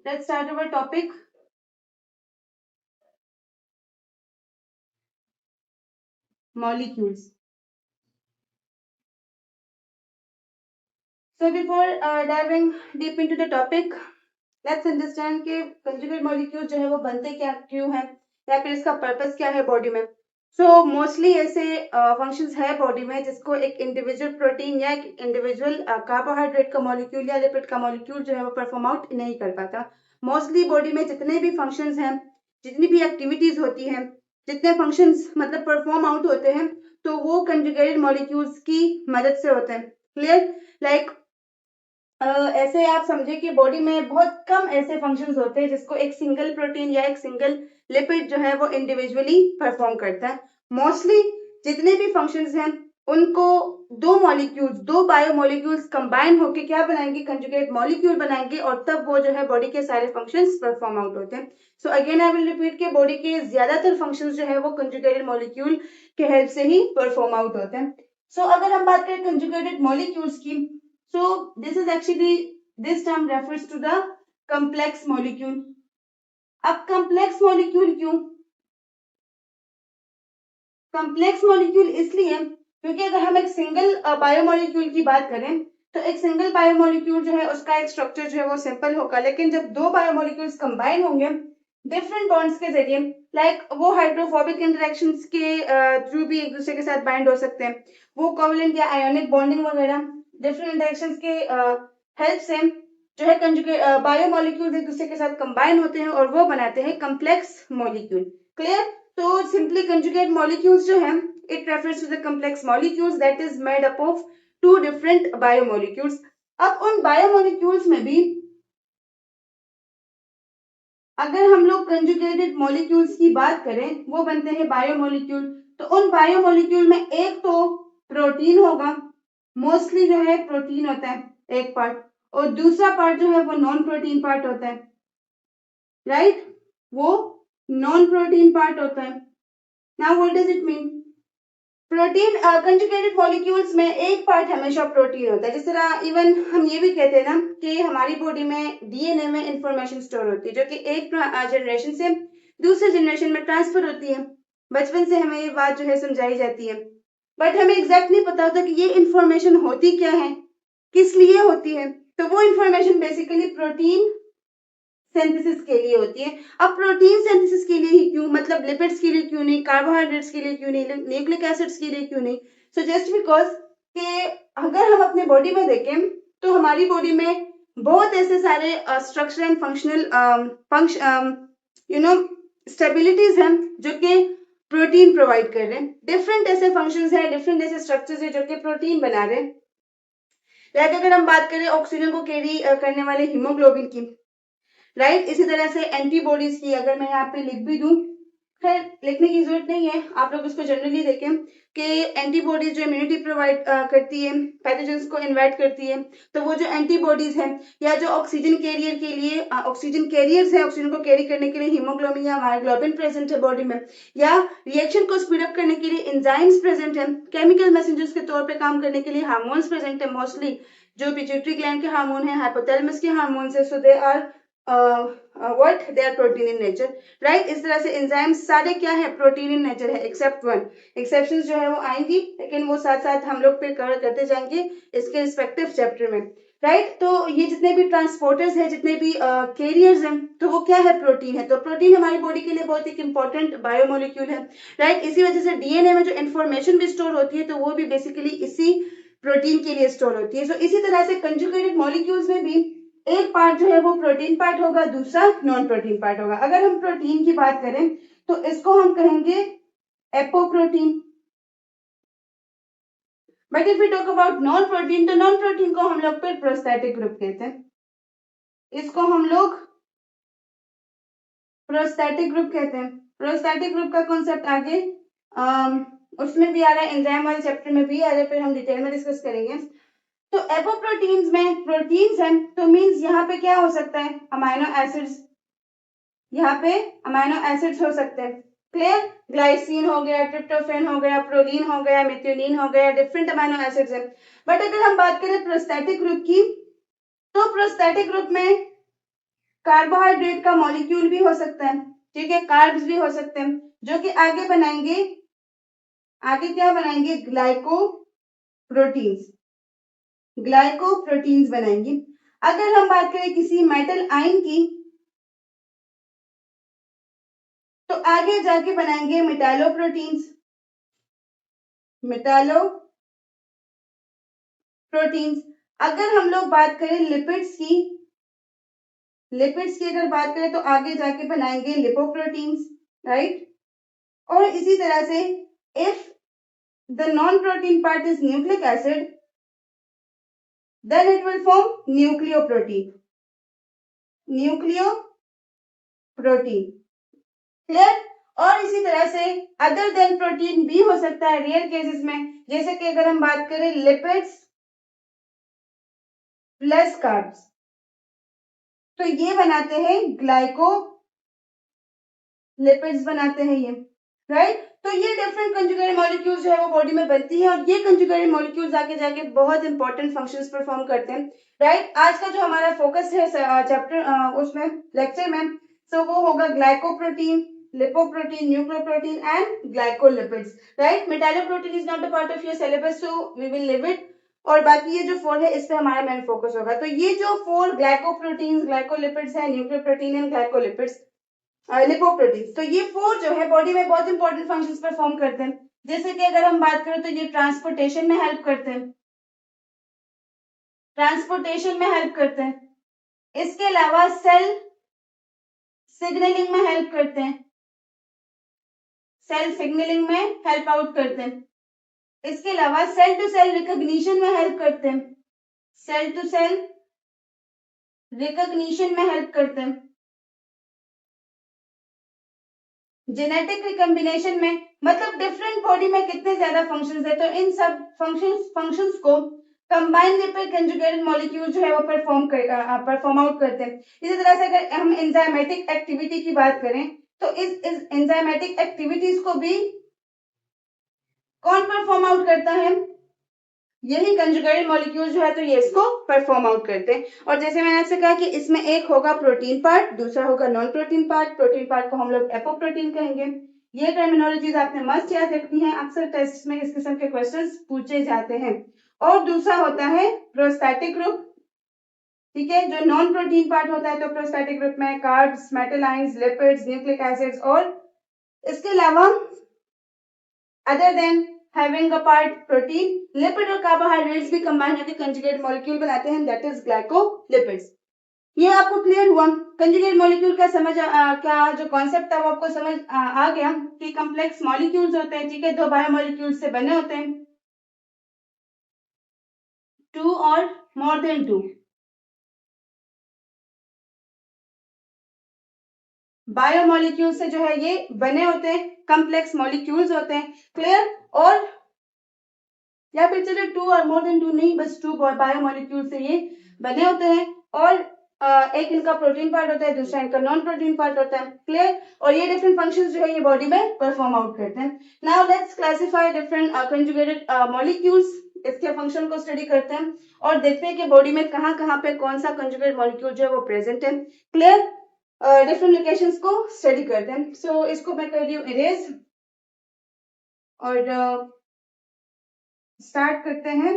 let's start our topic. Molecules. So before diving deep into the topic, let's understand कि conjugate molecule जो है वो बनते क्या क्यों है या फिर इसका पर्पस क्या है बॉडी में. सो मोस्टली ऐसे फंक्शंस है बॉडी में जिसको एक इंडिविजुअल प्रोटीन या एक इंडिविजुअल कार्बोहाइड्रेट का मॉलिक्यूल या लिपिड का मॉलिक्यूल जो है वो परफॉर्म आउट नहीं कर पाता. मोस्टली बॉडी में जितने भी फंक्शंस हैं, जितनी भी एक्टिविटीज होती हैं, जितने फंक्शंस मतलब परफॉर्म आउट होते हैं, तो वो कंजुगेटेड मॉलिक्यूल्स की मदद से होते हैं. क्लियर? लाइक ऐसे आप समझे कि बॉडी में बहुत कम ऐसे फंक्शंस होते हैं जिसको एक सिंगल प्रोटीन या एक सिंगल लिपिड जो है वो इंडिविजुअली परफॉर्म करता है. मोस्टली जितने भी फंक्शंस हैं उनको दो बायोमोलिक्यूल्स कंबाइन होकर क्या बनाएंगे, कंजुगेट मॉलिक्यूल बनाएंगे और तब वो जो है बॉडी के सारे फंक्शंस परफॉर्म आउट होते हैं. So again I will repeat के बॉडी के ज्यादातर फंक्शंस जो है वो कंजुगेटेड मॉलिक्यूल के हेल्प से ही परफॉर्म आउट होते हैं. सो अगर हम बात करें कंजुगेटेड मॉलिक्यूल्स की, so this is actually, this term refers to the complex molecule. अब complex molecule क्यों? complex molecule इसलिए क्योंकि अगर हम एक सिंगल बायोमोलिक्यूल की बात करें तो एक सिंगल बायोमोलिक्यूल जो है उसका एक स्ट्रक्चर जो है वो सिंपल होगा, लेकिन जब दो बायोमोलिक्यूल्स कंबाइन होंगे डिफरेंट बॉन्ड्स के जरिए, लाइक वो हाइड्रोफोबिक इंटरेक्शंस के थ्रू भी एक दूसरे के साथ बाइंड हो सकते हैं, वो कोवलेंट या आयोनिक बॉन्डिंग वगैरह डिफरेंट इंटरेक्शंस के हेल्प से जो है कंजुगेट बायोमोलिक्यूल्स एक दूसरे के साथ कंबाइन होते हैं और वो बनाते हैं कम्प्लेक्स मॉलिक्यूल. क्लियर? तो सिंपली कंजुगेट मॉलिक्यूल्स जो है it refers to the complex molecules that is made up of two different biomolecules. अब उन बायोमोलिक्यूल्स में भी अगर हम लोग कंजुगेटेड मॉलिक्यूल्स की बात करें, वो बनते हैं बायोमोलिक्यूल. तो उन बायोमोलिक्यूल में एक तो प्रोटीन होगा, मोस्टली जो है प्रोटीन होता है एक पार्ट, और दूसरा पार्ट जो है वो नॉन प्रोटीन पार्ट होता है. राइट? वो नॉन प्रोटीन पार्ट होता है. Now what does it mean? Protein conjugated molecules में एक पार्ट हमेशा प्रोटीन होता है. जिस तरह इवन हम ये भी कहते हैं ना कि हमारी बॉडी में डीएनए में इंफॉर्मेशन स्टोर होती है जो कि एक जनरेशन से दूसरे जनरेशन में ट्रांसफर होती है. बचपन से हमें ये बात जो है समझाई जाती है, बट हमें एग्जैक्ट नहीं पता होता कि ये इंफॉर्मेशन होती क्या है, किस लिए होती है. तो वो इंफॉर्मेशन बेसिकली प्रोटीन सिंथेसिस के लिए होती है. अब प्रोटीन सिंथेसिस के लिए ही क्यों, मतलब लिपिड्स के लिए क्यों नहीं, कार्बोहाइड्रेट्स के लिए क्यों नहीं, न्यूक्लिक एसिड्स के लिए क्यों नहीं? सो जस्ट बिकॉज कि अगर हम अपने बॉडी में देखें तो हमारी बॉडी में बहुत ऐसे सारे structure and functional you know stabilities हैं जो कि प्रोटीन प्रोवाइड कर रहे हैं. डिफरेंट ऐसे फंक्शंस हैं, डिफरेंट ऐसे स्ट्रक्चर्स हैं जो कि प्रोटीन बना रहे हैं. लाइक अगर हम बात करें ऑक्सीजन को कैरी करने वाले हीमोग्लोबिन की, राइट? इसी तरह से एंटीबॉडीज की अगर मैं यहाँ पे लिख भी दूं, खैर लिखने की जरूरत नहीं है, आप लोग इसको जनरली देखें कि एंटीबॉडीज जो इम्यूनिटी प्रोवाइड करती है, पैथोजेंस को इन्वाइट करती है, तो वो जो एंटीबॉडीज हैं या जो ऑक्सीजन कैरियर के लिए ऑक्सीजन कैरियर्स हैं, ऑक्सीजन को कैरी करने के लिए हीमोग्लोबिन या मायोग्लोबिन प्रेजेंट है बॉडी में, या रिएक्शन को स्पीड अप करने के लिए एंजाइम्स प्रेजेंट है, केमिकल मैसेंजर्स के तौर पर काम करने के लिए हार्मोन्स प्रेजेंट है, मोस्टली जो पिट्यूटरी ग्लैंड के हार्मोन है, हाइपोथैलेमस के हार्मोन्स है, so they are what they are protein in nature, right? इस तरह से एंजाइम्स सारे क्या है, प्रोटीन इन नेचर है, एक्सेप्ट वन. एक्सेप्शंस जो है वो आएंगी, लेकिन वो साथ साथ हम लोग पे कवर करते जाएंगे इसके रिस्पेक्टिव चैप्टर में. राइट? तो ये जितने भी ट्रांसपोर्टर्स हैं, जितने भी कैरियर्स हैं, तो वो क्या है, प्रोटीन है. तो प्रोटीन हमारी बॉडी के लिए बहुत एक इंपॉर्टेंट बायोमोलिक्यूल है. राइट? इसी वजह से डीएनए में जो इन्फॉर्मेशन भी स्टोर होती है तो वो भी बेसिकली इसी प्रोटीन के लिए स्टोर होती है. सो इसी तरह से कंजुगेटेड मॉलिक्यूल्स में भी एक पार्ट जो है वो प्रोटीन पार्ट होगा, दूसरा नॉन प्रोटीन पार्ट होगा. अगर हम प्रोटीन की बात करें तो इसको हम कहेंगे apoprotein. But if we talk about non protein, तो नॉन प्रोटीन को हम लोग फिर प्रोस्थेटिक ग्रुप कहते हैं. इसको हम लोग प्रोस्थेटिक ग्रुप कहते हैं. प्रोस्थेटिक ग्रुप का कॉन्सेप्ट आगे उसमें भी आ रहा है, एंजाइम वाले चैप्टर में भी आ रहा है, फिर हम डिटेल में डिस्कस करेंगे. तो एपोप्रोटीन्स में प्रोटीन्स हैं, तो मींस यहाँ पे क्या हो सकता है, अमाइनो एसिड्स. यहाँ पे अमाइनो एसिड्स हो सकते हैं. क्लियर? ग्लाइसिन हो गया, ट्रिप्टोफेन हो गया, प्रोलीन हो गया, मेथियोनिन हो गया, डिफरेंट अमाइनो एसिड्स हैं. बट अगर हम बात करें प्रोस्थेटिक ग्रुप की, तो प्रोस्थेटिक ग्रुप में कार्बोहाइड्रेट का मॉलिक्यूल भी हो सकता है, ठीक है, कार्ब्स भी हो सकते हैं, जो कि आगे बनाएंगे, आगे क्या बनाएंगे, ग्लाइकोप्रोटीन्स, ग्लाइकोप्रोटीन्स बनाएंगे। अगर हम बात करें किसी मेटल आयन की, तो आगे जाके बनाएंगे मेटालोप्रोटीन्स, मेटालोप्रोटीन्स। अगर हम लोग बात करें लिपिड्स की, लिपिड्स की अगर बात करें तो आगे जाके बनाएंगे लिपोप्रोटीन्स, राइट। और इसी तरह से if the non protein part is nucleic acid, then it will form nucleoprotein, nucleoprotein, clear. और इसी तरह से अदर देन प्रोटीन भी हो सकता है रेयर केसेस में, जैसे कि अगर हम बात करें लिपिड्स प्लस कार्ब्स, तो ये बनाते हैं ग्लाइको लिपिड्स बनाते हैं ये, राइट। तो ये डिफरेंट कंजुगेटेड मॉलिक्यूल्स जो है वो बॉडी में बनती है, और ये कंजुगेटेड मॉलिक्यूल्स आगे जाके बहुत इंपॉर्टेंट फंक्शंस परफॉर्म करते हैं, राइट। आज का जो हमारा फोकस है चैप्टर उसमें लेक्चर में, सो वो होगा glycoprotein, lipoprotein, nucleoprotein and glycolipids, right. Metalloprotein is not a part of your syllabus, so we will leave it, और बाकी ये जो 4 है इस पे हमारा मेन फोकस होगा। तो ये जो 4 ग्लाइकोप्रोटीन, ग्लाइकोलिपिड्स है, न्यूक्लियोप्रोटीन एंड ग्लाइकोलिपिड्स, लिपोप्रोटीन, तो ये 4 जो है बॉडी में बहुत इंपॉर्टेंट फंक्शंस परफॉर्म करते हैं। जैसे कि अगर हम बात करें तो ये ट्रांसपोर्टेशन में हेल्प करते हैं, ट्रांसपोर्टेशन में हेल्प करते हैं, इसके अलावा सेल सिग्नलिंग में हेल्प करते हैं, सेल सिग्नलिंग में हेल्प आउट करते हैं, इसके अलावा सेल टू सेल रिकॉग्निशन में हेल्प करते हैं, सेल टू सेल रिकॉग्निशन में हेल्प करते हैं, जेनेटिक रिकॉम्बिनेशन में, मतलब डिफरेंट बॉडी में कितने ज्यादा फंक्शंस है, तो इन सब फंक्शंस को कंबाइंड लिपिड कंजुगेटेड मॉलिक्यूल जो है वो परफॉर्म आउट करते हैं। इसी तरह से अगर हम एंजाइमेटिक एक्टिविटी की बात करें, तो इस एंजाइमेटिक एक्टिविटीज को भी कौन परफॉर्म आउट करता है, यही कंजुगेटेड मॉलिक्यूल जो है तो ये इसको परफॉर्म आउट करते हैं। और जैसे मैंने आपसे कहा कि इसमें एक होगा प्रोटीन पार्ट, दूसरा होगा non protein part. Protein part को हम लोग एपोप्रोटीन कहेंगे। ये टर्मिनोलॉजीज आपने मस्ट याद रखनी है, अक्सर टेस्ट में इस किस्म के क्वेश्चंस पूछे जाते हैं। और दूसरा होता है प्रोस्टैटिक ग्रुप, ठीक है। जो नॉन प्रोटीन पार्ट होता है तो प्रोस्टैटिक ग्रुप में carbs, metal ions, lipids, nucleic acids, और इसके अलावा other than having a part protein, lipid और कार्बोहाइड्रेट्स भी कंबाइन होकर कंजुगेट मॉलिक्यूल बनाते हैं, दैट इज ग्लाइकोलिपिड्स। ये आपको क्लियर हुआ कंजुगेट मॉलिक्यूल का समझ का जो कॉन्सेप्ट था वो आपको समझ आ गया कि कॉम्प्लेक्स मॉलिक्यूल्स होते हैं, ठीक है, दो बायोमॉलिक्यूल से बने होते हैं, 2 और मोर देन 2 बायोमॉलिक्यूल से जो है ये बने होते हैं, कॉम्प्लेक्स मॉलिक्यूल्स होते हैं, क्लियर। और या फिर चलिए 2 और मोर देन 2 नहीं, बस 2 बायोमॉलिक्यूल से ये बने होते हैं, और एक इनका प्रोटीन पार्ट होता है, दूसरा इनका नॉन प्रोटीन पार्ट होता है, क्लियर। और ये डिफरेंट फंक्शंस जो है ये बॉडी में परफॉर्म आउट करते हैं। Now let's classify different conjugated molecules, इसके फंक्शन को स्टडी करते हैं और देखते हैं कि बॉडी में कहाँ कहाँ पे कौन सा कंजुगेट मॉलिक्यूल जो है वो प्रेजेंट है, क्लियर। डिफरेंट लोकेशंस को स्टडी करते हैं। सो इसको मैं कर रही हूँ इरेज, और स्टार्ट करते हैं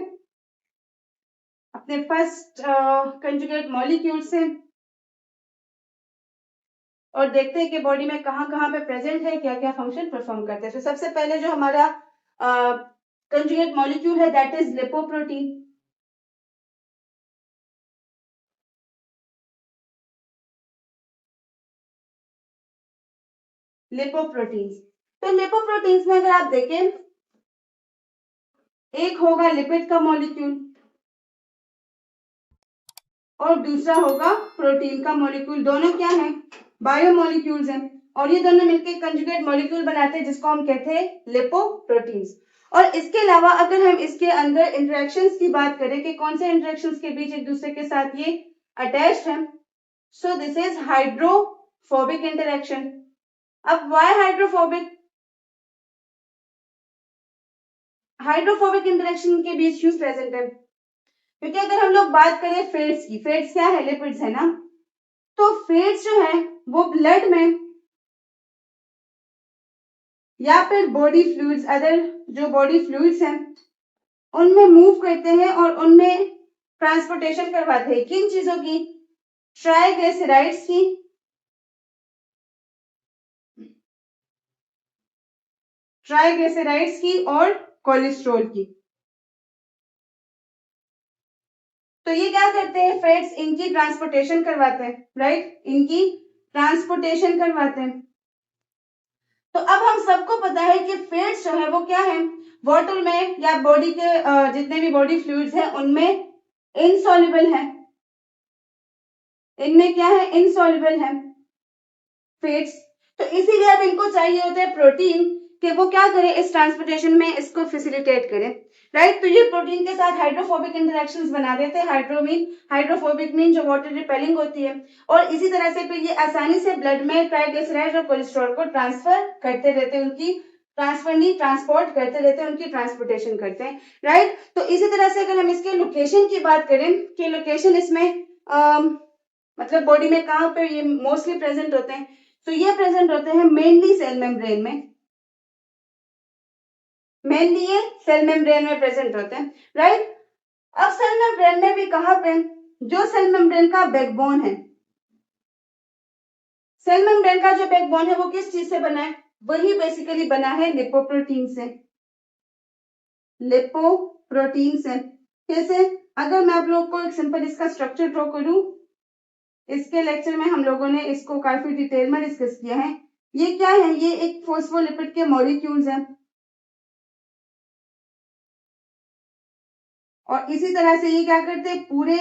अपने फर्स्ट कंजुगेट मॉलिक्यूल से, और देखते हैं कि बॉडी में कहाँ कहाँ पे प्रेजेंट है, क्या क्या फंक्शन परफॉर्म करते हैं। तो सबसे पहले जो हमारा कंजुगेट मॉलिक्यूल है दैट इज लिपोप्रोटीन। लिपोप्रोटीन्स, तो लिपोप्रोटीन्स में अगर आप देखें, एक होगा लिपिड का मॉलिक्यूल और दूसरा होगा प्रोटीन का मॉलिक्यूल। दोनों क्या है, बायोमॉलिक्यूल्स हैं, और ये दोनों मिलकर कंजुगेट मॉलिक्यूल बनाते हैं जिसको हम कहते हैं लिपोप्रोटीन्स। और इसके अलावा अगर हम इसके अंदर इंटरेक्शंस की बात करें कि कौन से इंटरेक्शंस के बीच एक दूसरे के साथ ये अटैच्ड है, so this is hydrophobic interaction. अब व्हाई हाइड्रोफोबिक, हाइड्रोफोबिक इंटरेक्शन के बीच क्यों प्रेजेंट है, क्योंकि अगर हम लोग बात करें फेट्स की, फेट्स क्या है, लिपिड्स है ना, तो फैट्स जो है वो ब्लड में या फिर बॉडी फ्लूइड्स, अदर जो बॉडी फ्लूइड्स हैं उनमें मूव करते हैं और उनमें ट्रांसपोर्टेशन करवाते हैं। किन चीजों की? ट्राइग्लिसराइड्स की, ट्राइग्लिसराइड्स की और कोलेस्ट्रॉल की। तो ये क्या करते हैं? फैट्स इनकी ट्रांसपोर्टेशन करवाते हैं, राइट, इनकी ट्रांसपोर्टेशन करवाते हैं। तो अब हम सबको पता है कि फैट्स जो है वो क्या है, वाटर में या बॉडी के जितने भी बॉडी फ्लूइड्स हैं उनमें इनसॉल्युबल है, इनमें क्या है? इनसॉल्युबल है फैट्स। तो इसीलिए अब इनको चाहिए होता है प्रोटीन कि वो क्या करे, इस ट्रांसपोर्टेशन में इसको फैसिलिटेट करे, राइट। तो ये प्रोटीन के साथ हाइड्रोफोबिक इंटरेक्शंस बना देते हैं। हाइड्रोफोबिक मीन जो वाटर रिपेलिंग होती है, और इसी तरह से फिर ये आसानी से ब्लड में ट्राइग्लिसराइड्स और कोलेस्ट्रॉल को ट्रांसफर करते रहते हैं, उनकी ट्रांसफर नहीं, ट्रांसपोर्ट करते रहते हैं, उनकी ट्रांसपोर्टेशन करते हैं, राइट। तो इसी तरह से अगर हम इसके लोकेशन की बात करें कि लोकेशन इसमें मतलब बॉडी में कहाँ पे ये मोस्टली प्रेजेंट होते हैं, तो ये प्रेजेंट होते हैं मेनली सेल मेम्ब्रेन में, मेनली ये सेल मेम्ब्रेन में प्रेजेंट होते हैं, राइट। अब सेल मेम्ब्रेन में भी कहां पे, जो सेल मेम्ब्रेन का बैकबोन है, सेल मेम्ब्रेन का जो बैकबोन है वो किस चीज से बना है? वही बेसिकली बना है लिपोप्रोटीन से, लिपोप्रोटीन से। कैसे? अगर मैं आप लोग को एक सिंपल इसका स्ट्रक्चर ड्रॉ करूं, इसके लेक्चर में हम लोगों ने इसको काफी डिटेल में डिस्कस किया है। ये क्या है? ये एक फॉस्फोलिपिड के मॉलिक्यूल्स हैं, और इसी तरह से ये क्या करते हैं, पूरे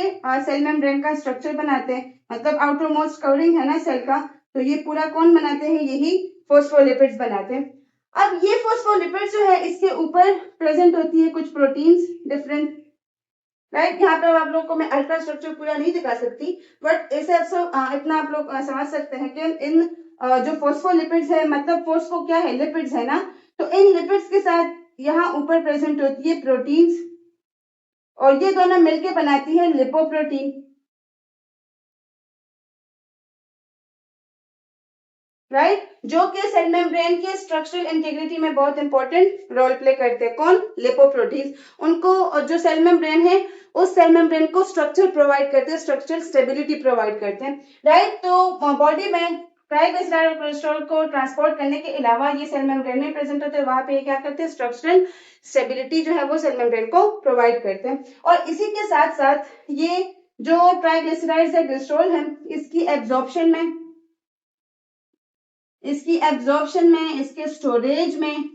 सेल मेम्ब्रेन का स्ट्रक्चर बनाते हैं, मतलब आउटर मोस्ट कवरिंग है ना सेल का, तो ये पूरा कौन बनाते हैं? यही फॉस्फोलिपिड्स बनाते हैं। अब ये फॉस्फोलिपिड्स जो है इसके ऊपर प्रेजेंट होती है कुछ प्रोटीन्स डिफरेंट, राइट। यहाँ पे आप लोग को मैं अल्ट्रा स्ट्रक्चर पूरा नहीं दिखा सकती, बट इसे इतना आप लोग समझ सकते हैं कि इन जो फॉस्फोलिपिड्स है, मतलब फॉस्फो क्या है? लिपिड्स है ना, तो इन लिपिड्स के साथ यहाँ ऊपर प्रेजेंट होती है प्रोटीन्स, और ये दोनों मिलकर बनाती है लिपोप्रोटीन, राइट, जो कि सेल मेम्ब्रेन के स्ट्रक्चरल इंटीग्रिटी में बहुत इंपॉर्टेंट रोल प्ले करते हैं। कौन? लिपोप्रोटीन। उनको जो सेल मेम्ब्रेन है उस सेल मेम्ब्रेन को स्ट्रक्चर प्रोवाइड करते हैं, स्ट्रक्चरल स्टेबिलिटी प्रोवाइड करते हैं, राइट। तो बॉडी में ट्राइग्लिसराइड और कोलेस्ट्रॉल को ट्रांसपोर्ट करने के अलावा ये सेल मेम्ब्रेन में प्रेजेंट होते हैं, वहां पे क्या करते हैं? स्ट्रक्चरल स्टेबिलिटी जो है वो सेल मेम्ब्रेन को प्रोवाइड करते हैं। और इसी के साथ साथ ये जो ट्राइग्लिसराइड्स है, ग्लिसरॉल है, इसकी एब्जॉर्प्शन में, इसके स्टोरेज में,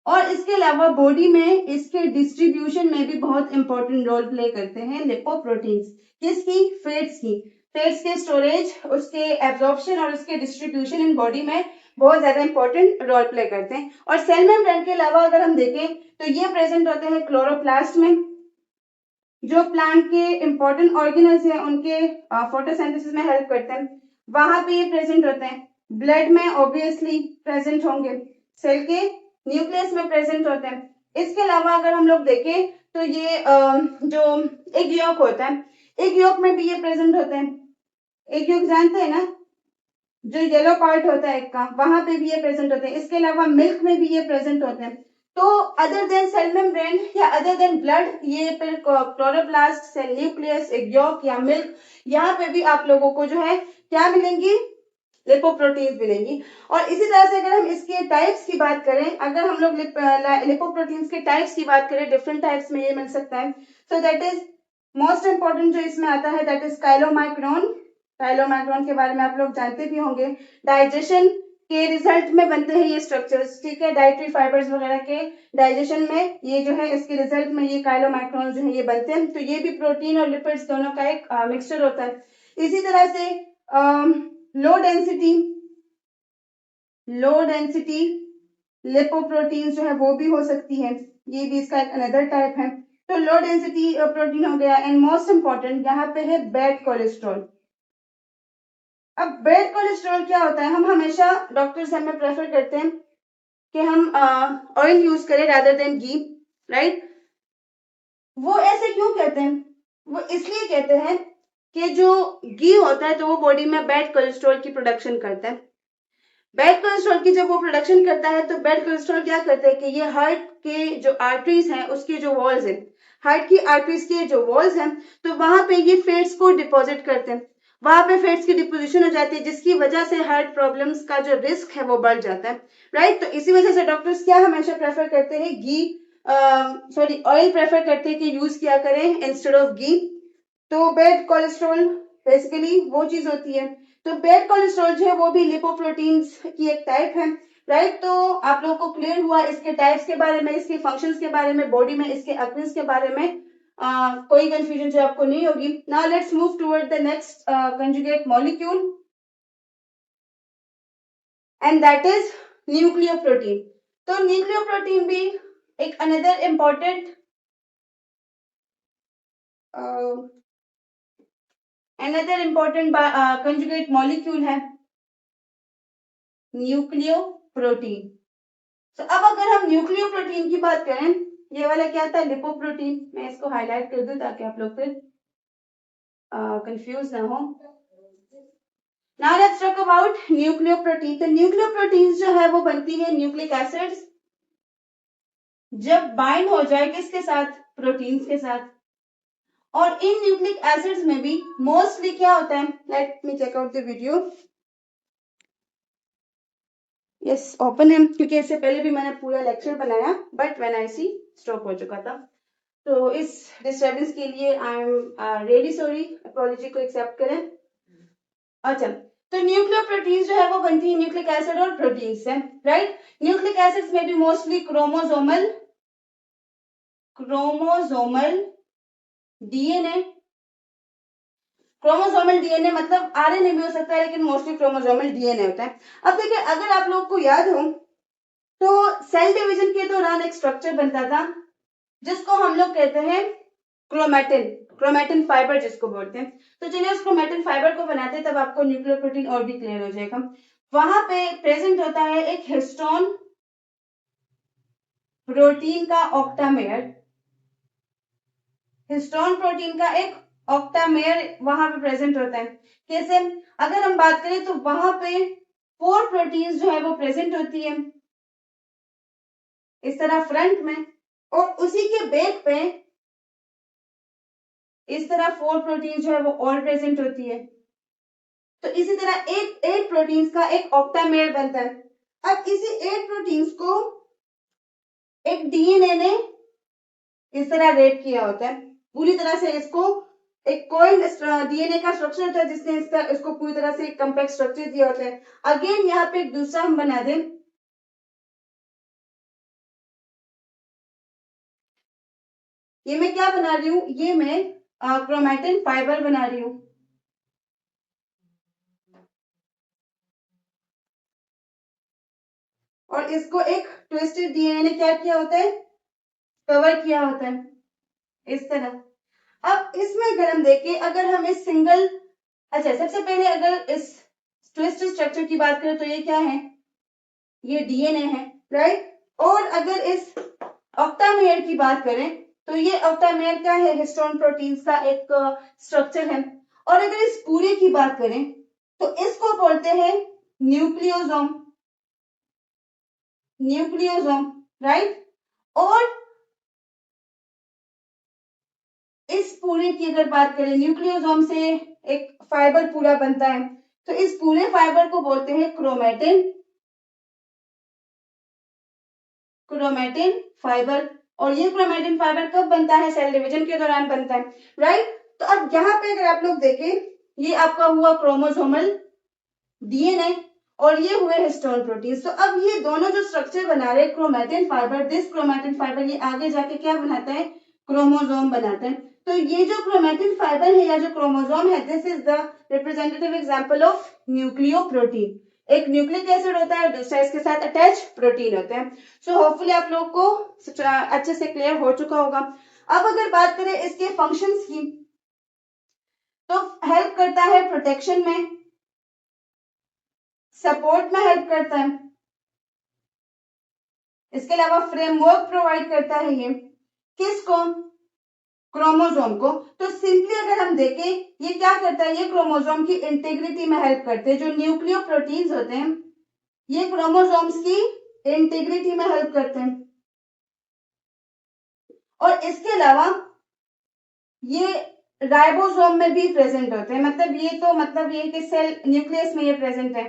और इसके अलावा बॉडी में इसके डिस्ट्रीब्यूशन में भी बहुत इंपॉर्टेंट रोल प्ले करते हैं लिपोप्रोटीन्स। किसकी? फैट्स की। फैट्स के स्टोरेज, उसके एब्जॉर्प्शन और उसके डिस्ट्रीब्यूशन इन बॉडी में बहुत ज्यादा इंपॉर्टेंट रोल प्ले करते हैं। और सेल मेम्ब्रेन के अलावा अगर हम देखें तो ये प्रेजेंट होते हैं क्लोरोप्लास्ट में, जो प्लांट के इंपॉर्टेंट ऑर्गेनल्स हैं उनके फोटोसिंथेसिस में हेल्प करते हैं, वहां पे ये प्रेजेंट होते हैं। ब्लड में ऑब्वियसली प्रेजेंट होंगे, सेल के न्यूक्लियस में प्रेजेंट होते हैं। इसके अलावा अगर हम लोग देखें तो ये जो एग यॉक होता है, एग यॉक में भी ये प्रेजेंट होते हैं। एग यॉक जानते हैं ना, जो येलो पार्ट होता है एग का, वहां पे भी ये प्रेजेंट होते हैं। इसके अलावा मिल्क में भी ये प्रेजेंट होते हैं। तो अदर देन सेल मेम्ब्रेन या अदर देन ब्लड, ये फिर chloroplast, cell nucleus, egg yolk या मिल्क, यहाँ पे भी आप लोगों को जो है क्या मिलेंगी? लिपोप्रोटीन्स मिलेंगी। और इसी तरह से अगर हम इसके टाइप्स की बात करें, अगर हम लोग लिपोप्रोटीन्स के टाइप्स की बात करें, डिफरेंट टाइप्स में ये मिल सकता है। So that is most important जो इसमें आता है, दैट इज काइलोमाइक्रोन। काइलोमाइक्रोन के बारे में आप लोग जानते भी होंगे। डाइजेशन के रिजल्ट में बनते हैं ये स्ट्रक्चर्स, ठीक है, डाइटरी फाइबर्स वगैरह के डाइजेशन में ये जो है इसके रिजल्ट में ये काइलोमाइक्रोन जो है ये बनते हैं। तो ये भी प्रोटीन और लिपिड्स दोनों का एक मिक्सचर होता है। इसी तरह से लो डेंसिटी लिपोप्रोटीन जो है वो भी हो सकती है, ये भी इसका एक अनदर टाइप है। तो लो डेंसिटी प्रोटीन हो गया। एंड मोस्ट इंपॉर्टेंट यहाँ पे है बैड कोलेस्ट्रॉल। अब बैड कोलेस्ट्रॉल क्या होता है? हम हमेशा डॉक्टर्स हमें प्रेफर करते हैं कि हम ऑयल यूज करें रादर देन घी, राइट। वो ऐसे क्यों कहते हैं? वो इसलिए कहते हैं कि जो घी होता है तो वो बॉडी में बैड कोलेस्ट्रॉल की प्रोडक्शन करता है। बैड कोलेस्ट्रॉल की जब वो प्रोडक्शन करता है तो बैड कोलेस्ट्रॉल क्या करता है कि ये हार्ट के जो आर्टरीज हैं उसके जो वॉल्स हैं, हार्ट की आर्टरीज के जो वॉल्स हैं, तो वहां पे ये फैट्स को डिपॉजिट करते हैं, वहां पे फैट्स की डिपोजिशन हो जाती है, जिसकी वजह से हार्ट प्रॉब्लम्स का जो रिस्क है वो बढ़ जाता है, राइट। तो इसी वजह से डॉक्टर्स क्या हमेशा प्रेफर करते हैं, घी सॉरी ऑयल प्रेफर करते हैं कि यूज किया करें इंस्टेड ऑफ घी। तो बैड कोलेस्ट्रॉल बेसिकली वो चीज होती है। तो बैड कोलेस्ट्रॉल जो है वो भी लिपोप्रोटीन्स की एक टाइप है, राइट। तो आप लोगों को क्लियर हुआ इसके टाइप्स के बारे में, इसके फंक्शंस के बारे में, बॉडी में इसके अक्रेंस के बारे में, कोई कंफ्यूजन जो आपको नहीं होगी। Now let's move toward the next conjugate molecule and that is nucleoprotein. तो न्यूक्लियोप्रोटीन भी एक अनदर इम्पोर्टेंट कंजुगेट मॉलिक्यूल है, न्यूक्लियोप्रोटीन। तो अब अगर हम न्यूक्लियोप्रोटीन की बात करें, ये वाला क्या था, लिपोप्रोटीन, मैं इसको हाईलाइट कर दूं ताकि आप लोग फिर कंफ्यूज ना हो। Now let's talk about nucleoprotein. तो न्यूक्लियोप्रोटीन्स जो है वो बनती है न्यूक्लिक एसिड्स जब बाइंड हो जाए किसके साथ, प्रोटीन्स के साथ। और इन न्यूक्लिक एसिड्स में भी मोस्टली क्या होता है, let me check out the video, yes open है, क्योंकि इससे पहले भी मैंने पूरा लेक्चर बनाया but when I see stop हो चुका था। तो इस डिस्टर्बेंस के लिए I am really sorry, apology को एक्सेप्ट करें। अच्छा, तो न्यूक्लियोप्रोटीन्स जो है वो बनती है न्यूक्लिक एसिड और प्रोटीन से, राइट। न्यूक्लिक एसिड्स में भी mostly chromosomal DNA, chromosomal DNA मतलब आरएनए भी हो सकता है, लेकिन मोस्टली क्रोमोसोमल डीएनए होता है। अब देखिए, अगर आप लोग को याद हो तो सेल डिवीजन के दौरान एक स्ट्रक्चर बनता था जिसको हम लोग कहते हैं क्रोमैटिन, क्रोमैटिन फाइबर जिसको बोलते हैं। तो चलिए उस क्रोमैटिन फाइबर को बनाते हैं, तब आपको न्यूक्लियोप्रोटीन और भी क्लियर हो जाएगा। वहां पे प्रेजेंट होता है एक हिस्टोन प्रोटीन का ऑक्टामेयर, हिस्टोन प्रोटीन का एक ऑक्टामेयर वहां पे प्रेजेंट होता है। कैसे, अगर हम बात करें तो वहां पे 4 प्रोटीन्स जो है वो प्रेजेंट होती है इस तरह फ्रंट में, और उसी के बैक पे इस तरह 4 प्रोटीन जो है वो और प्रेजेंट होती है। तो इसी तरह 8 प्रोटीन्स का एक ऑक्टामेयर बनता है। अब इसी 8 प्रोटीन्स को एक डीएनए ने इस तरह रेप किया होता है, पूरी तरह से इसको एक कोई डीएनए का स्ट्रक्चर होता है जिसने इसको पूरी तरह से कॉम्पैक्ट स्ट्रक्चर दिया होता है। अगेन यहाँ पे एक दूसरा हम बना दें, ये मैं क्या बना रही हूँ, ये मैं क्रोमैटिन फाइबर बना रही हूँ। और इसको एक ट्विस्टेड डीएनए ने क्या किया होता है, कवर किया होता है इस तरह। अब इसमें अगर हम देखें, अगर हम इस सिंगल, अच्छा सबसे पहले अगर इस ट्विस्टेड स्ट्रक्चर की बात करें तो ये क्या है, ये डीएनए है, राइट। और अगर इस ऑक्टामेयर की बात करें तो ये ऑक्टामेयर क्या है, हिस्टोन प्रोटीन्स का एक स्ट्रक्चर है। और अगर इस पूरे की बात करें तो इसको बोलते हैं न्यूक्लियोसोम, न्यूक्लियोसोम, राइट। और इस पूरे की अगर बात करें, न्यूक्लियोसोम से एक फाइबर पूरा बनता है, तो इस पूरे फाइबर को बोलते हैं क्रोमैटिन, क्रोमैटिन फाइबर। और ये क्रोमैटिन फाइबर कब बनता है, सेल डिवीजन के दौरान बनता है, राइट। तो अब यहाँ पे अगर आप लोग देखें, ये आपका हुआ क्रोमोसोमल डीएनए और ये हुए हिस्टोन प्रोटीन। तो अब ये दोनों जो स्ट्रक्चर बना रहे chromatin fibre, this chromatin fibre ये आगे जाके क्या बनाता है, क्रोमोसोम बनाता है। तो ये जो क्रोमैटिन फाइबर है या जो क्रोमोसोम है, this is the representative example of nucleoprotein. एक न्यूक्लिक एसिड होता है, दूसरा इसके साथ अटैच प्रोटीन होता है। सो होपफुली आप लोग को अच्छे से क्लियर हो चुका होगा। अब अगर बात करें इसके फंक्शंस की, तो हेल्प करता है प्रोटेक्शन में, सपोर्ट में हेल्प करता है, इसके अलावा फ्रेमवर्क प्रोवाइड करता है ये किसको, क्रोमोसोम को। तो सिंपली अगर हम देखें ये क्या करता है, ये क्रोमोसोम की इंटीग्रिटी में हेल्प करते हैं। जो न्यूक्लियोप्रोटीन्स होते हैं ये क्रोमोसोम्स की इंटीग्रिटी में हेल्प करते हैं। और इसके अलावा ये राइबोसोम में भी प्रेजेंट होते हैं, मतलब ये कि सेल न्यूक्लियस में ये प्रेजेंट है।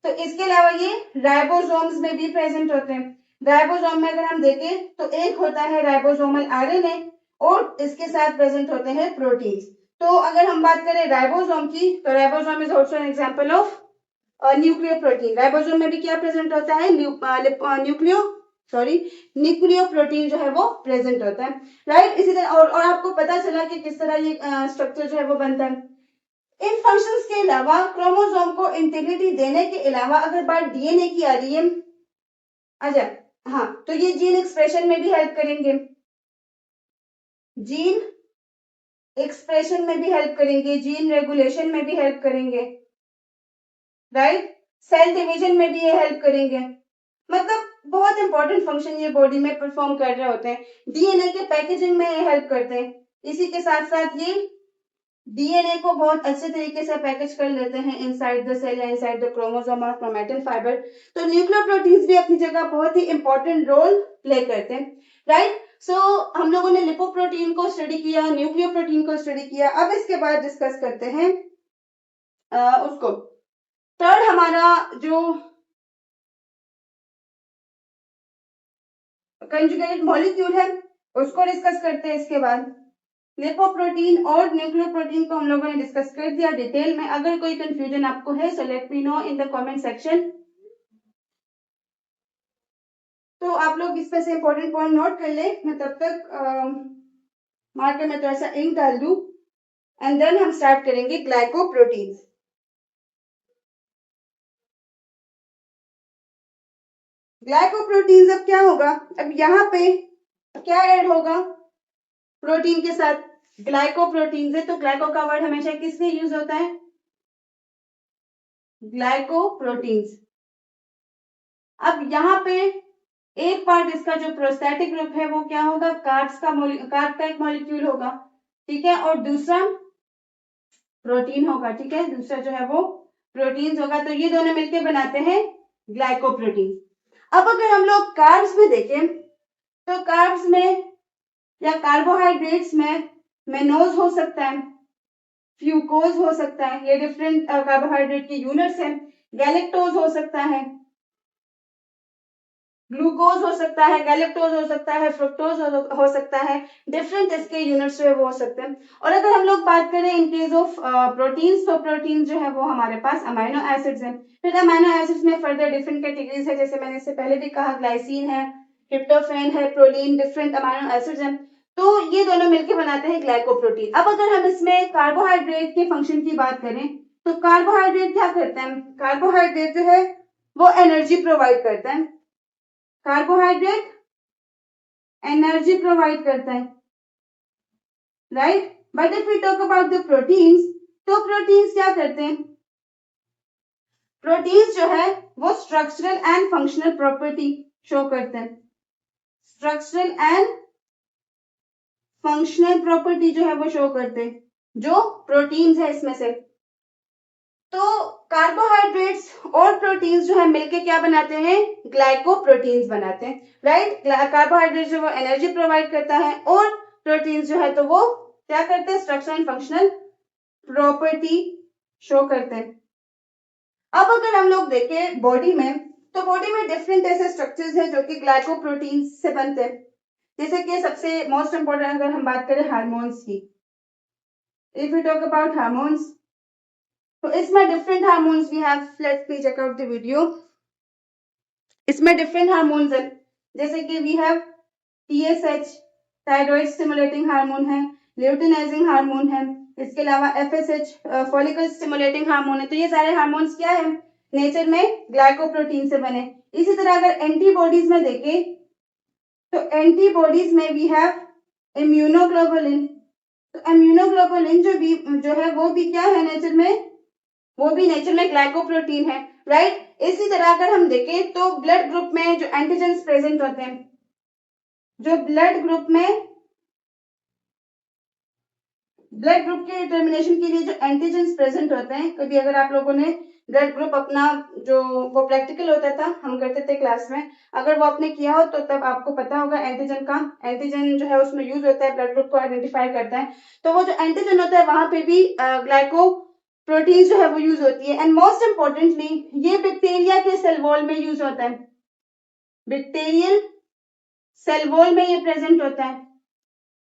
तो इसके अलावा ये राइबोसोम्स में भी प्रेजेंट होते हैं। राइबोसोम में अगर हम देखें तो एक होता है राइबोसोमल आरएनए और इसके साथ प्रेजेंट होते हैं प्रोटीन्स। तो अगर हम बात करें राइबोसोम की, तो ribosome is also an example of nucleoprotein. Ribosome में भी क्या प्रेजेंट होता है, न्यूक्लियोप्रोटीन जो है वो प्रेजेंट होता है, राइट। इसी तरह और आपको पता चला कि किस तरह ये स्ट्रक्चर जो है वो बनता है। इन फंक्शंस के अलावा क्रोमोसोम को इंटीग्रिटी देने के अलावा अगर बात डीएनए की आ रही है, अच्छा हाँ, तो ये जीन एक्सप्रेशन में भी हेल्प करेंगे, जीन एक्सप्रेशन में भी हेल्प करेंगे, जीन रेगुलेशन में भी हेल्प करेंगे, राइट। सेल डिवीजन में भी ये हेल्प करेंगे। मतलब बहुत इंपॉर्टेंट फंक्शन ये बॉडी में परफॉर्म कर रहे होते हैं। डीएनए के पैकेजिंग में ये हेल्प करते हैं। इसी के साथ साथ ये डीएनए को बहुत अच्छे तरीके से पैकेज कर लेते हैं इनसाइड द सेल या इनसाइड द क्रोमोसोम और क्रोमैटिन फाइबर। तो न्यूक्लियोप्रोटीन्स भी अपनी जगह बहुत ही इंपॉर्टेंट रोल प्ले करते हैं, राइट। सो हम लोगों ने लिपोप्रोटीन को स्टडी किया, न्यूक्लियोप्रोटीन को स्टडी किया। अब इसके बाद डिस्कस करते हैं उसको थर्ड हमारा जो कंजुगेटेड मॉलिक्यूल है उसको डिस्कस करते हैं। इसके बाद लिपोप्रोटीन और न्यूक्लियोप्रोटीन को हम लोगों ने डिस्कस कर दिया डिटेल में। अगर कोई कंफ्यूजन आपको है so let me know in the comment section. तो आप लोग इसमें से इंपॉर्टेंट पॉइंट नोट कर ले, मैं तब तक मार्कर में थोड़ा सा इंक डाल दूं एंड देन हम स्टार्ट करेंगे ग्लाइकोप्रोटीन्स। ग्लाइकोप्रोटीन्स अब क्या होगा, अब यहाँ पे क्या ऐड होगा प्रोटीन के साथ, ग्लाइकोप्रोटीन्स है। तो ग्लाइको का वर्ड हमेशा किस लिए यूज होता है, ग्लाइकोप्रोटीन्स। अब यहाँ पे एक पार्ट इसका जो प्रोस्थेटिक ग्रुप है वो क्या होगा, कार्ब्स का एक मॉलिक्यूल होगा, ठीक है, और दूसरा प्रोटीन होगा, ठीक है, दूसरा जो है वो प्रोटीन होगा। तो ये दोनों मिलकर बनाते हैं ग्लाइकोप्रोटीन। अब अगर हम लोग कार्ब्स में देखें तो कार्ब्स में या कार्बोहाइड्रेट्स में मेनोज हो सकता है, फ्यूकोज हो सकता है, ये डिफरेंट कार्बोहाइड्रेट के यूनिट्स हैं। गैलेक्टोज हो सकता है, ग्लूकोज हो सकता है, गैलेक्टोज हो सकता है, फ्रुक्टोज हो सकता है, डिफरेंट इसके यूनिट्स जो है वो हो सकते हैं। और अगर हम लोग बात करें इन केस ऑफ प्रोटीन्स, तो प्रोटीन जो है वो हमारे पास अमाइनो एसिड्स हैं। फिर अमाइनो एसिड्स में फर्दर डिफरेंट कैटेगरीज है, जैसे मैंने इससे पहले भी कहा, ग्लाइसिन है, ट्रिप्टोफैन है, प्रोलीन, डिफरेंट अमाइनो एसिड्स हैं। तो ये दोनों मिलकर बनाते हैं ग्लाइकोप्रोटीन। अब अगर हम इसमें कार्बोहाइड्रेट के फंक्शन की बात करें तो कार्बोहाइड्रेट क्या करते हैं, कार्बोहाइड्रेट जो है वो एनर्जी प्रोवाइड करता है, कार्बोहाइड्रेट एनर्जी प्रोवाइड करता है, right. But if we talk about the proteins, तो प्रोटीन्स क्या करते हैं, प्रोटीन्स जो है वो structural and functional property show करते हैं, स्ट्रक्चरल एंड फंक्शनल प्रॉपर्टी जो है वो शो करते हैं, जो प्रोटीन्स है इसमें से। तो कार्बोहाइड्रेट्स और प्रोटीन्स जो है मिलके क्या बनाते हैं, ग्लाइकोप्रोटीन्स बनाते हैं, राइट। कार्बोहाइड्रेट जो वो एनर्जी प्रोवाइड करता है और प्रोटीन्स जो है तो वो क्या करते हैं, structural and functional property show करते हैं। अब अगर हम लोग देखें बॉडी में, तो बॉडी में डिफरेंट ऐसे स्ट्रक्चर्स हैं जो कि ग्लाइकोप्रोटीन्स से बनते हैं। जैसे कि सबसे मोस्ट इंपोर्टेंट अगर हम बात करें हार्मोन्स की, if you talk about hormones, तो इसमें different hormones we have, let's please check out the video. इसमें डिफरेंट हार्मोन्स है, जैसे कि we have TSH, thyroid stimulating hormone है, ल्यूटिनाइजिंग हार्मोन है, इसके अलावा FSH, फॉलिकल स्टिमुलेटिंग हार्मोन है। तो ये सारे हार्मोन्स क्या है, नेचर में ग्लाइकोप्रोटीन से बने। इसी तरह अगर एंटीबॉडीज में देखें तो एंटीबॉडीज में वी हैव इम्यूनोग्लोबुलिन। तो इम्यूनोग्लोबुलिन जो है वो भी क्या है नेचर में, वो भी नेचर में ग्लाइकोप्रोटीन है, राइट। इसी तरह अगर हम देखें तो ब्लड ग्रुप में जो एंटीजेंस प्रेजेंट होते हैं, जो ब्लड ग्रुप में ब्लड ग्रुप के डिटर्मिनेशन के लिए जो एंटीजेंस प्रेजेंट होते हैं, कभी अगर आप लोगों ने ब्लड ग्रुप अपना जो वो प्रैक्टिकल होता था हम करते थे क्लास में, अगर वो आपने किया हो तो तब आपको पता होगा एंटीजन का, एंटीजन जो है उसमें यूज होता है, ब्लड ग्रुप को आइडेंटिफाई करता है। तो वो जो एंटीजन होता है वहां पे भी ग्लाइको प्रोटीन जो है वो यूज होती है। एंड मोस्ट इंपॉर्टेंटली ये बैक्टीरिया के सेल वॉल में यूज होता है, बैक्टीरियल सेल वॉल में ये प्रेजेंट होता है,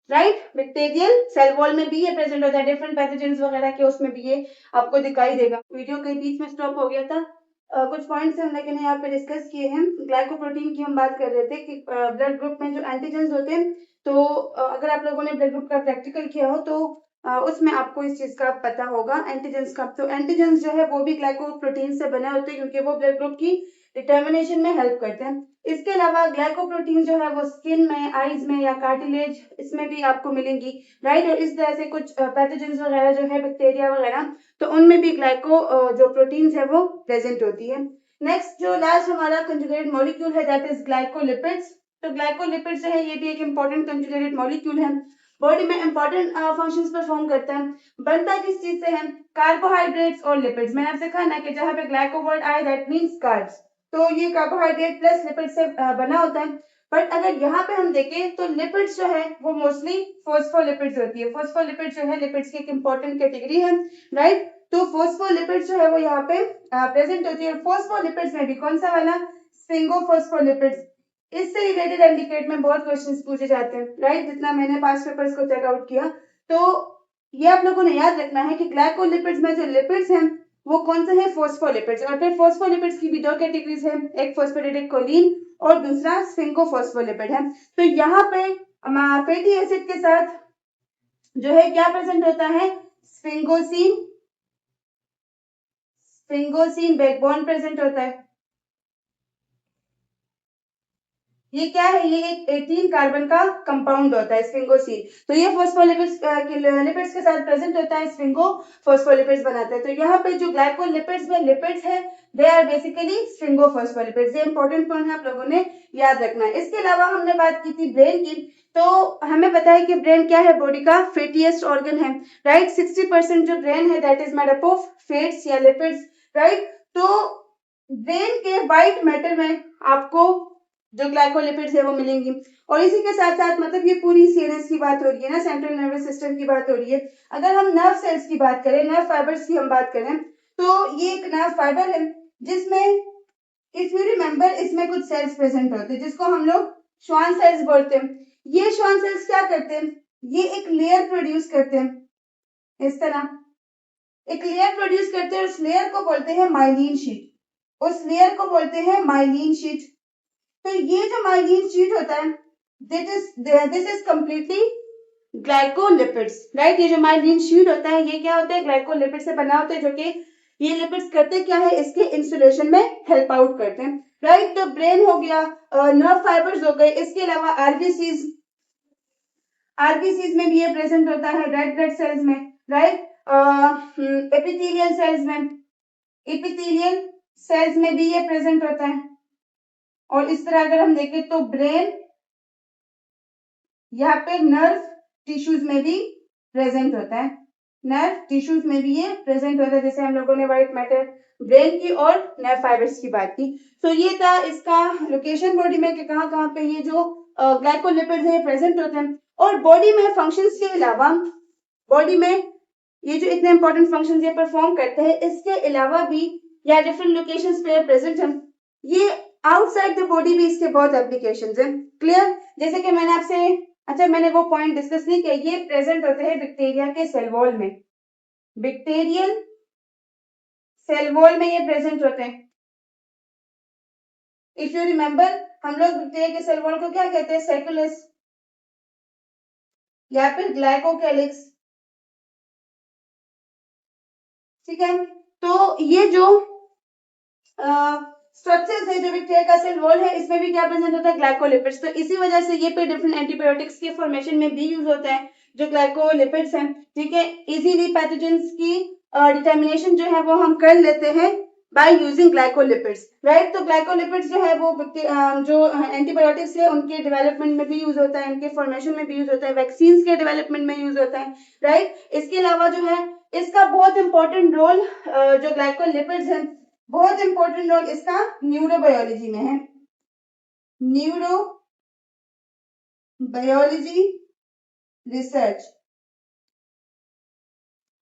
राइट। बैक्टीरियल सेल वॉल में भी ये प्रेजेंट होता है, डिफरेंट पैथोजेंस वगैरह के उसमें भी ये आपको दिखाई देगा। वीडियो के बीच में स्टॉप हो गया था, कुछ पॉइंट्स हम लेकिन यहाँ पे डिस्कस किए हैं। ग्लाइकोप्रोटीन की हम बात कर रहे थे कि ब्लड ग्रुप में जो एंटीजेंस होते हैं, तो अगर आप लोगों ने ब्लड ग्रुप का प्रैक्टिकल किया हो तो उसमें आपको इस चीज का पता होगा एंटीजेंस का। तो एंटीजेंस जो है वो भी ग्लाइकोप्रोटीन से बने होते हैं क्योंकि वो ब्लड ग्रुप की डिटर्मिनेशन में हेल्प करते हैं। इसके अलावा ग्लाइकोप्रोटीन जो है वो स्किन में, आईज में या कार्टिलेज इसमें भी आपको मिलेंगी, राइट। और इस तरह से कुछ पैथोजेंस वगैरह जो है बैक्टीरिया वगैरह, तो उनमें भी ग्लाइको जो प्रोटीन्स है वो प्रेजेंट होती है। नेक्स्ट जो लास्ट हमारा कंजुगेटेड मॉलिक्यूल है दैट इज ग्लाइकोलिपिड्स। तो ग्लाइकोलिपिड्स जो है ये भी एक इंपॉर्टेंट कंजुगेटेड मॉलिक्यूल है, बॉडी में इंपॉर्टेंट फंक्शंस परफॉर्म करता है। बनता किस चीज से है? कार्बोहाइड्रेट्स और लिपिड्स। मैंने आपसे कहा ना कि जहां पे ग्लाइको वर्ड आए दैट मींस कार्ब्स, तो ये कार्बोहाइड्रेट प्लस लिपिड से बना होता है। बट अगर यहाँ पे हम देखें तो लिपिड्स जो है वो मोस्टली फॉस्फोलिपिड्स होती है। फॉस्फोलिपिड्स जो है लिपिड्स की एक इंपॉर्टेंट कैटेगरी है, राइट। तो फॉस्फोलिपिड्स जो है वो यहाँ पे प्रेजेंट होती है। और फॉस्फोलिपिड्स में भी कौन सा वाला? स्फिंगोफॉस्फोलिपिड्स। इससे रिलेटेड एंडिकेट में बहुत क्वेश्चंस पूछे जाते हैं, राइट। जितना मैंने पास्ट पेपर्स को चेकआउट किया, तो ये आप लोगों ने याद रखना है कि ग्लाइकोलिपिड्स में जो लिपिड्स हैं वो कौन से हैं? फॉस्फोलिपिड्स। और फिर फॉस्फोलिपिड्स की भी दो कैटेगरीज हैं, एक फॉस्फेटिडिक कोलिन और दूसरा स्फिंगोफॉस्फोलिपिड है। तो यहाँ पे फैटी एसिड के साथ जो है क्या प्रेजेंट होता है? स्फिंगोसिन, स्फिंगोसिन बैकबोन प्रेजेंट होता है। ये क्या है? ये एक 18 कार्बन का कंपाउंड होता है स्फिंगोसिन। तो ये फॉस्फोलिपिड्स लिपिड्स के साथ प्रेजेंट होता है, स्फिंगोफॉस्फोलिपिड्स बनाता है। तो यहाँ पे जो ग्लाइकोलिपिड्स में लिपिड्स है दे आर बेसिकली स्फिंगोफॉस्फोलिपिड्स। ये इंपॉर्टेंट पॉइंट आप लोगों ने याद रखना है। इसके अलावा हमने बात की थी ब्रेन की, तो हमें पता है कि ब्रेन क्या है? बॉडी का फैटीएस्ट ऑर्गन है, राइट। 60% जो ब्रेन है that is made up of fats या लिपिड्स, राइट। तो ब्रेन के व्हाइट मैटर में आपको जो ग्लाइकोलिपिड्स है वो मिलेंगी। और इसी के साथ साथ मतलब ये पूरी सीएनएस की बात हो रही है ना, सेंट्रल नर्वस सिस्टम की बात हो रही है। अगर हम नर्व सेल्स की बात करें, नर्व फाइबर्स की हम बात करें, तो ये एक नर्व फाइबर है जिसमें इफ यू रिमेंबर इसमें कुछ सेल्स प्रेजेंट होते हैं जिसको हम लोग श्वान सेल्स बोलते हैं। ये श्वान सेल्स क्या करते हैं? ये एक लेयर प्रोड्यूस करते हैं, इस तरह एक लेयर प्रोड्यूस करते हैं। उस लेयर को बोलते हैं माइलिन शीट, उस लेयर को बोलते हैं माइलिन शीट। तो ये जो माइलिन शीट होता है this is completely glycolipids, right. ये जो माइलिन शीट होता है ये क्या होता है? ग्लाइकोलिपिड से बना होता है, जो कि ये लिपिड्स करते क्या है? इसके इंसुलेशन में हेल्प आउट करते हैं, राइट। तो ब्रेन हो गया, नर्व फाइबर्स हो गए, इसके अलावा आरबीसीज, आरबीसीज में भी ये प्रेजेंट होता है, रेड ब्लड सेल्स में, राइट। एपिथेलियल सेल्स में, एपिथेलियल सेल्स में भी ये प्रेजेंट होता है। और इस तरह अगर हम देखें तो ब्रेन, यहाँ पे नर्व टिश्यूज में भी प्रेजेंट होता है, नर्व टिश्यूज में भी ये प्रेजेंट होता है, जैसे हम लोगों ने व्हाइट मैटर, ब्रेन की और नर्व फाइबर्स की बात की। तो ये था इसका लोकेशन बॉडी में कि कहाँ कहाँ पे ये जो ग्लाइकोलिपिड्स है प्रेजेंट होते हैं। और बॉडी में फंक्शंस के अलावा, बॉडी में ये जो इतने इंपॉर्टेंट फंक्शंस ये परफॉर्म करते हैं, इसके अलावा भी या डिफरेंट लोकेशंस पे प्रेजेंट है। ये आउटसाइड द बॉडी भी इसके बहुत एप्लीकेशंस हैं, क्लियर। जैसे कि मैंने आपसे, अच्छा मैंने वो पॉइंट डिस्कस नहीं किया, ये प्रेजेंट होते हैं बैक्टीरिया के सेल वॉल में, बैक्टीरियल सेल वॉल में ये प्रेजेंट होते हैं। इफ यू रिमेंबर हम लोग बैक्टीरिया के सेल वॉल को क्या कहते हैं? साइटोलेस या फिर ग्लाइकोकैलिक्स, ठीक है। तो ये जो स्ट्रक्चर्स है जो बैक्टीरिया का सेल वॉल है, इसमें भी क्या प्रेजेंट होता है? ग्लाइकोलिपिड्स। तो इसी वजह से ये पे डिफरेंट एंटीबायोटिक्स के फॉर्मेशन में भी यूज होता है जो ग्लाइकोलिपिड्स हैं, ठीक है। इजीली पैथोजेंस की डिटर्मिनेशन जो है वो हम कर लेते हैं बाय यूजिंग ग्लाइकोलिपिड्स, राइट। तो ग्लाइकोलिपिड्स जो है वो जो एंटीबायोटिक्स है उनके डेवलपमेंट में भी यूज होता है, उनके फॉर्मेशन में भी यूज होता है, वैक्सीन के डेवलपमेंट में यूज होता है, राइट। इसके अलावा जो है इसका बहुत इंपॉर्टेंट रोल जो ग्लाइकोलिपिड्स है, बहुत इंपॉर्टेंट रोल इसका न्यूरोबायोलॉजी में है, न्यूरोबायोलॉजी रिसर्च।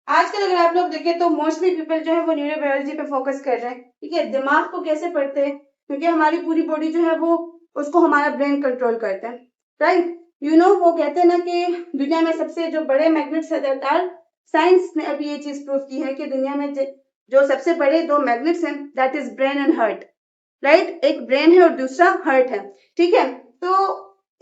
आजकल अगर आप लोग देखें तो मोस्टली पीपल जो है वो न्यूरोबायोलॉजी पे फोकस कर रहे हैं, ठीक है। दिमाग को कैसे पढ़ते हैं, क्योंकि हमारी पूरी बॉडी जो है वो उसको हमारा ब्रेन कंट्रोल करता है, राइट। वो कहते हैं ना कि दुनिया में सबसे जो बड़े मैग्नेट्स है, साइंस ने अभी ये चीज प्रूव की है कि दुनिया में जो सबसे बड़े दो मैग्नेट्स हैं, that is brain and heart, right. एक ब्रेन है और दूसरा हार्ट है, ठीक है। तो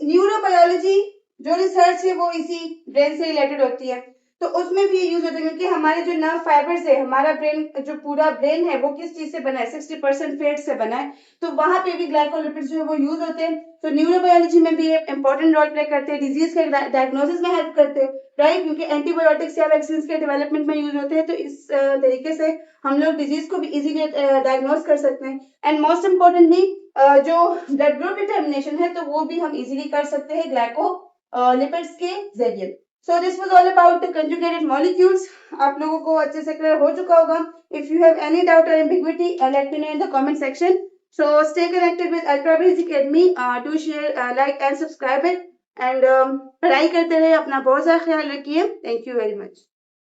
न्यूरोबायोलॉजी जो रिसर्च है वो इसी ब्रेन से रिलेटेड होती है, तो उसमें भी यूज होता है, क्योंकि हमारे जो नर्व फाइबर्स है, हमारा ब्रेन जो पूरा ब्रेन है वो किस चीज से बना है, 60% फैट से बना है, तो वहां पे भी ग्लाइकोलिपिड्स जो है वो यूज होते हैं। तो न्यूरोबायोलॉजी में भी एक इंपॉर्टेंट रोल प्ले करते हैं, डिजीज के डायग्नोसिस में हेल्प करते हैं, राइट, क्योंकि एंटीबायोटिक्स या वैक्सीन के डेवलपमेंट में यूज होते हैं। तो इस तरीके से हम लोग डिजीज को भी इजीली डायग्नोस कर सकते हैं। एंड मोस्ट इम्पोर्टेंटली जो ब्लड ग्रुप डिटर्मिनेशन है तो वो भी हम इजीली कर सकते हैं ग्लाइकोलिपिड्स के जरिए। So this was all about the conjugated molecules. आप लोगों को अच्छे से क्लियर हो चुका होगा. If you have any doubt or ambiguity, let me know in the comment section. So stay connected with Ultra Basic Academy. Do share, like and subscribe it. And पढ़ाई करते रहे, अपना बहुत सारा ख्याल रखिए. Thank you very much.